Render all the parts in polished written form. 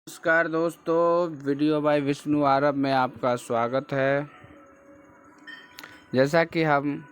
नमस्कार दोस्तों, video bye Vishnu आरब में आपका स्वागत है। जैसा कि हम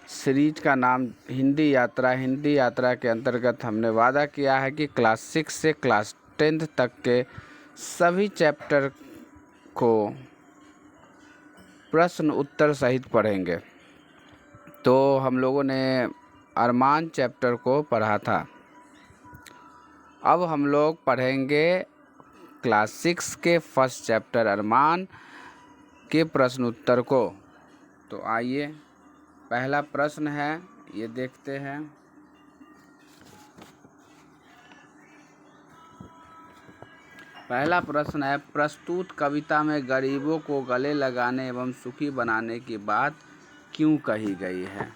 सीरीज का नाम हिंदी यात्रा के अंतर्गत हमने वादा किया है कि क्लास 6 से क्लास 10 तक के सभी चैप्टर को प्रश्न उत्तर सहित पढ़ेंगे। तो हम लोगों ने अरमान चैप्टर को पढ़ा था। अब हम लोग पढ़ेंगे क्लास 6 के फर्स्ट चैप्टर अरमान के प्रश्न उत्तर को। तो आइए, पहला प्रश्न है, ये देखते हैं। पहला प्रश्न है, प्रस्तुत कविता में गरीबों को गले लगाने एवं सुखी बनाने की बात क्यों कही गई है।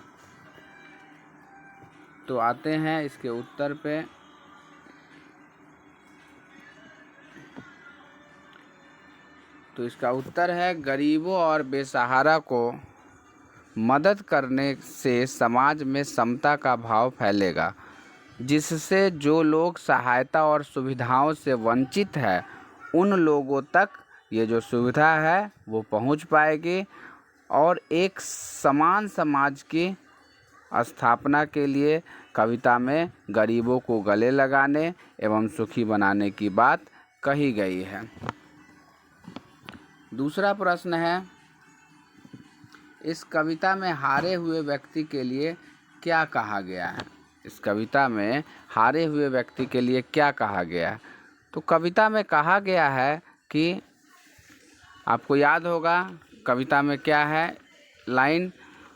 तो आते हैं इसके उत्तर पे। तो इसका उत्तर है, गरीबों और बेसहारा को मदद करने से समाज में समता का भाव फैलेगा, जिससे जो लोग सहायता और सुविधाओं से वंचित है उन लोगों तक ये जो सुविधा है वो पहुंच पाएगी और एक समान समाज की स्थापना के लिए कविता में गरीबों को गले लगाने एवं सुखी बनाने की बात कही गई है। दूसरा प्रश्न है, इस कविता में हारे हुए व्यक्ति के लिए क्या कहा गया है। इस कविता में हारे हुए व्यक्ति के लिए क्या कहा गया है। तो कविता में कहा गया है कि आपको याद होगा कविता में क्या है लाइन,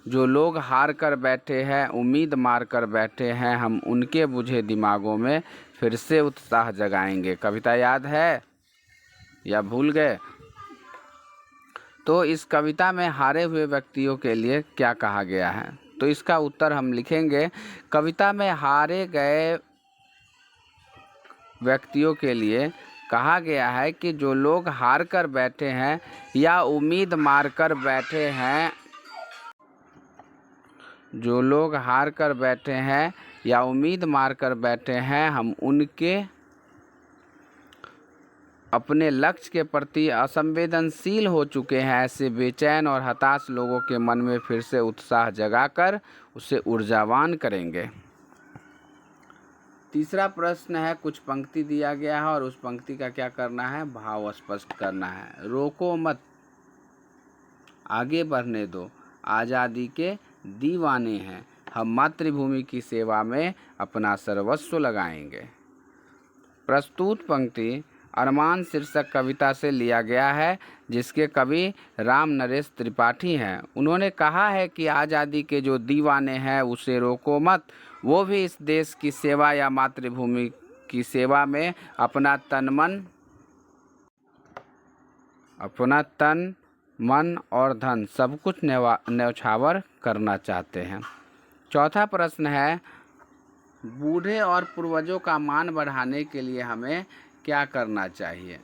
जो लोग हार कर बैठे हैं, उम्मीद मार कर बैठे हैं, हम उनके बुझे दिमागों में फिर से उत्साह जगाएंगे। कविता याद है या भूल गए। तो इस कविता में हारे हुए व्यक्तियों के लिए क्या कहा गया है। तो इसका उत्तर हम लिखेंगे, कविता में हारे गए व्यक्तियों के लिए कहा गया है कि जो लोग हार कर बैठे हैं या उम्मीद मार कर बैठे हैं, जो लोग हार कर बैठे हैं या उम्मीद मार कर बैठे हैं, हम उनके अपने लक्ष्य के प्रति असंवेदनशील हो चुके हैं। ऐसे बेचैन और हताश लोगों के मन में फिर से उत्साह जगाकर उसे ऊर्जावान करेंगे। तीसरा प्रश्न है, कुछ पंक्ति दिया गया है और उस पंक्ति का क्या करना है, भाव स्पष्ट करना है। रोको मत, आगे बढ़ने दो, आज़ादी के दीवाने हैं, हम मातृभूमि की सेवा में अपना सर्वस्व लगाएंगे। प्रस्तुत पंक्ति अरमान शीर्षक कविता से लिया गया है, जिसके कवि राम नरेश त्रिपाठी हैं। उन्होंने कहा है कि आज़ादी के जो दीवाने हैं उसे रोको मत, वो भी इस देश की सेवा या मातृभूमि की सेवा में अपना तन मन और धन सब कुछ न्यौछावर करना चाहते हैं। चौथा प्रश्न है, बूढ़े और पूर्वजों का मान बढ़ाने के लिए हमें क्या करना चाहिए।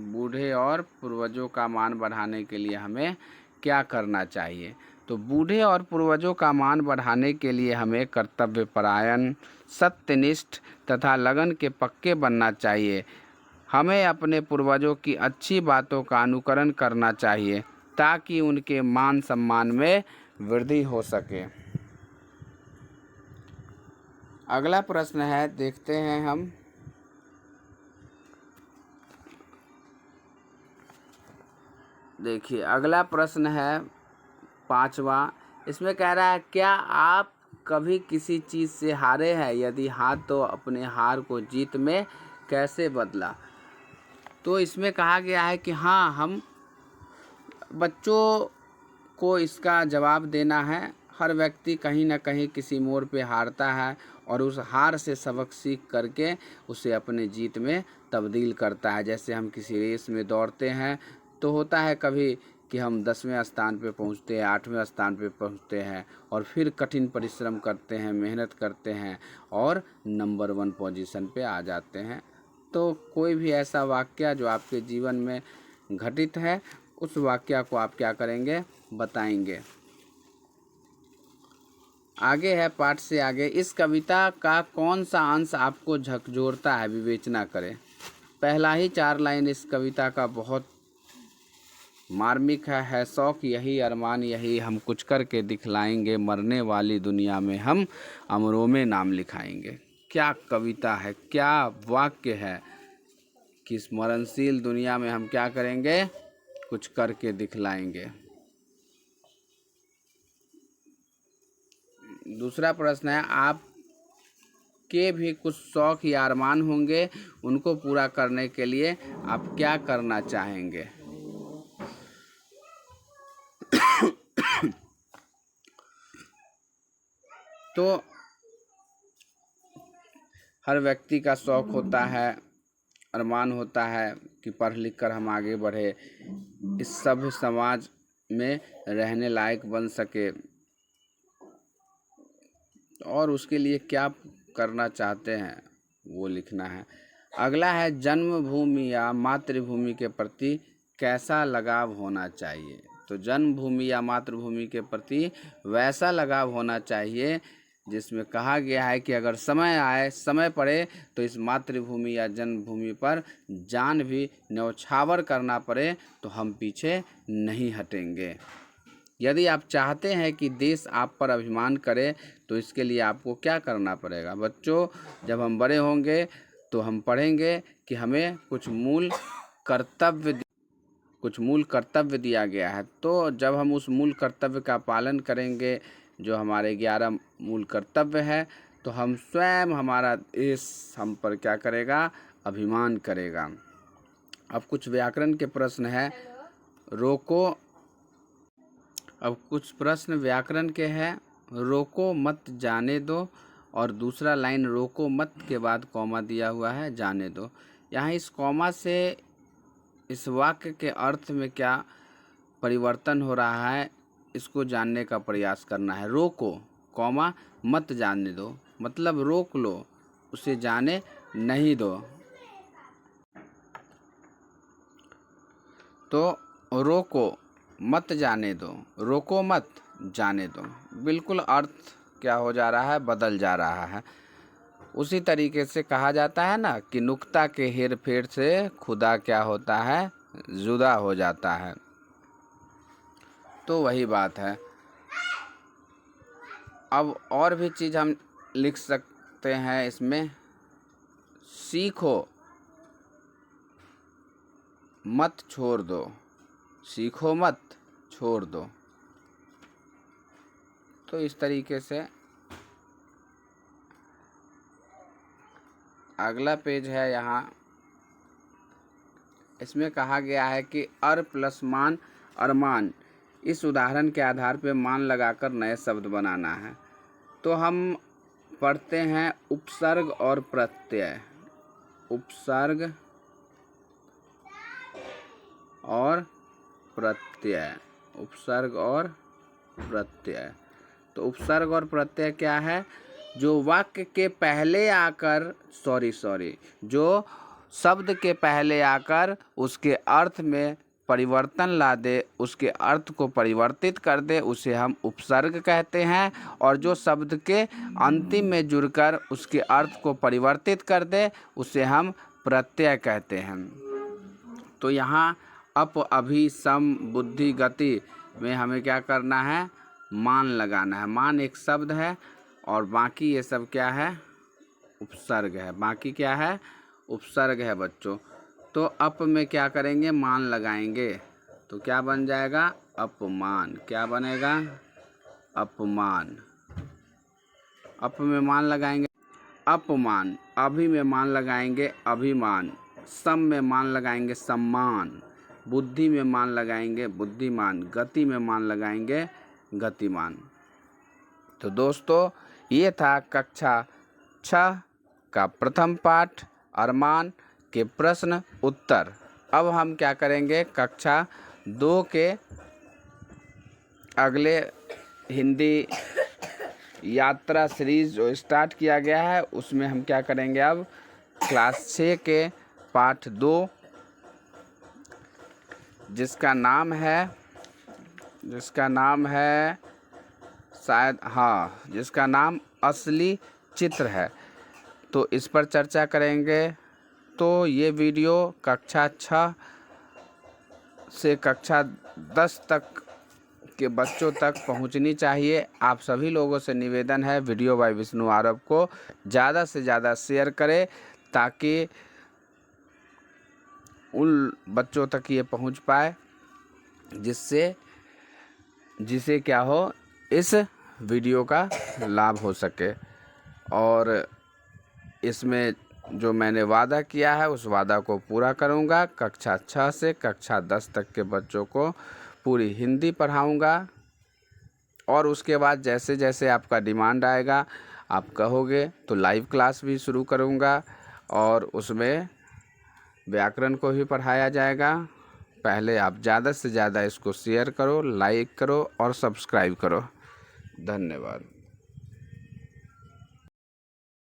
बूढ़े और पूर्वजों का मान बढ़ाने के लिए हमें क्या करना चाहिए। तो बूढ़े और पूर्वजों का मान बढ़ाने के लिए हमें कर्तव्यपरायण, सत्यनिष्ठ तथा लगन के पक्के बनना चाहिए। हमें अपने पूर्वजों की अच्छी बातों का अनुकरण करना चाहिए ताकि उनके मान सम्मान में वृद्धि हो सके। अगला प्रश्न है, देखते हैं हम। देखिए, अगला प्रश्न है 5वां। इसमें कह रहा है, क्या आप कभी किसी चीज़ से हारे हैं, यदि हाँ तो अपने हार को जीत में कैसे बदला। तो इसमें कहा गया है कि हाँ, हम बच्चों को इसका जवाब देना है। हर व्यक्ति कहीं ना कहीं किसी मोड़ पे हारता है और उस हार से सबक सीख करके उसे अपने जीत में तब्दील करता है। जैसे हम किसी रेस में दौड़ते हैं तो होता है कभी कि हम 10वें स्थान पे पहुंचते हैं, 8वें स्थान पे पहुंचते हैं और फिर कठिन परिश्रम करते हैं, मेहनत करते हैं और नंबर 1 पोजीशन पे आ जाते हैं। तो कोई भी ऐसा वाक़या जो आपके जीवन में घटित है, उस वाक़या को आप क्या करेंगे, बताएंगे। आगे है पाठ से आगे, इस कविता का कौन सा अंश आपको झकझोरता है, विवेचना करें। पहला ही 4 लाइन इस कविता का बहुत मार्मिक है शौक यही अरमान यही, हम कुछ करके दिखलाएंगे, मरने वाली दुनिया में हम अमरों में नाम लिखाएंगे। क्या कविता है, क्या वाक्य है कि इस मरणशील दुनिया में हम क्या करेंगे, कुछ करके दिखलाएंगे। दूसरा प्रश्न है, आप के भी कुछ शौक या अरमान होंगे, उनको पूरा करने के लिए आप क्या करना चाहेंगे। तो हर व्यक्ति का शौक होता है, अरमान होता है कि पढ़ लिख कर हम आगे बढ़े, इस सभ्य समाज में रहने लायक बन सके, और उसके लिए क्या करना चाहते हैं वो लिखना है। अगला है, जन्मभूमि या मातृभूमि के प्रति कैसा लगाव होना चाहिए। तो जन्मभूमि या मातृभूमि के प्रति वैसा लगाव होना चाहिए जिसमें कहा गया है कि अगर समय आए, समय पड़े तो इस मातृभूमि या जन्मभूमि पर जान भी न्यौछावर करना पड़े तो हम पीछे नहीं हटेंगे। यदि आप चाहते हैं कि देश आप पर अभिमान करे तो इसके लिए आपको क्या करना पड़ेगा। बच्चों, जब हम बड़े होंगे तो हम पढ़ेंगे कि हमें कुछ मूल कर्तव्य दिया गया है। तो जब हम उस मूल कर्तव्य का पालन करेंगे, जो हमारे 11 मूल कर्तव्य है, तो हम स्वयं, हमारा देश हम पर क्या करेगा, अभिमान करेगा। अब कुछ व्याकरण के प्रश्न है, रोको। अब कुछ प्रश्न व्याकरण के हैं, रोको मत जाने दो, और दूसरा लाइन रोको मत के बाद कॉमा दिया हुआ है, जाने दो। यहाँ इस कॉमा से इस वाक्य के अर्थ में क्या परिवर्तन हो रहा है, इसको जानने का प्रयास करना है। रोको कॉमा मत जाने दो, मतलब रोक लो, उसे जाने नहीं दो। तो रोको मत जाने दो, रोको मत जाने दो, बिल्कुल अर्थ क्या हो जा रहा है, बदल जा रहा है। उसी तरीके से कहा जाता है ना कि नुक्ता के हेर फेर से खुदा क्या होता है, जुदा हो जाता है। तो वही बात है। अब और भी चीज़ हम लिख सकते हैं इसमें, सीखो मत छोड़ दो, सीखो मत छोड़ दो। तो इस तरीके से अगला पेज है यहाँ, इसमें कहा गया है कि अर प्लस मान अरमान, इस उदाहरण के आधार पर मान लगाकर नए शब्द बनाना है। तो हम पढ़ते हैं उपसर्ग और प्रत्यय, उपसर्ग और प्रत्यय, उपसर्ग और प्रत्यय। तो उपसर्ग और प्रत्यय क्या है, जो वाक्य के पहले आकर जो शब्द के पहले आकर उसके अर्थ में परिवर्तन ला दे, उसके अर्थ को परिवर्तित कर दे, उसे हम उपसर्ग कहते हैं। और जो शब्द के अंतिम में जुड़कर उसके अर्थ को परिवर्तित कर दे, उसे हम प्रत्यय कहते हैं। तो यहाँ अप, अभि, सम, बुद्धि, गति में हमें क्या करना है, मान लगाना है। मान एक शब्द है और बाकी ये सब क्या है, उपसर्ग है। बाकी क्या है, उपसर्ग है बच्चों। तो अप में क्या करेंगे, मान लगाएंगे, तो क्या बन जाएगा, अपमान। क्या बनेगा, अपमान। अप में मान लगाएंगे अपमान, अभि में मान लगाएंगे अभिमान, सम में मान लगाएंगे सम्मान, बुद्धि में मान लगाएंगे बुद्धिमान, गति में मान लगाएंगे गतिमान। तो दोस्तों, ये था कक्षा 6 का प्रथम पाठ, अरमान के प्रश्न उत्तर। अब हम क्या करेंगे, कक्षा 2 के अगले हिंदी यात्रा सीरीज जो स्टार्ट किया गया है, उसमें हम क्या करेंगे, अब क्लास 6 के पाठ 2, जिसका नाम है शायद, हाँ, जिसका नाम असली चित्र है, तो इस पर चर्चा करेंगे। तो ये वीडियो कक्षा 6 से कक्षा 10 तक के बच्चों तक पहुंचनी चाहिए। आप सभी लोगों से निवेदन है, वीडियो बाय विष्णु आरव को ज़्यादा से ज़्यादा शेयर करें ताकि उन बच्चों तक ये पहुंच पाए जिसे क्या हो, इस वीडियो का लाभ हो सके। और इसमें जो मैंने वादा किया है उस वादा को पूरा करूंगा। कक्षा 6 से कक्षा 10 तक के बच्चों को पूरी हिंदी पढ़ाऊंगा और उसके बाद जैसे जैसे आपका डिमांड आएगा, आप कहोगे, तो लाइव क्लास भी शुरू करूंगा और उसमें व्याकरण को भी पढ़ाया जाएगा। पहले आप ज़्यादा से ज़्यादा इसको शेयर करो, लाइक करो और सब्सक्राइब करो। धन्यवाद।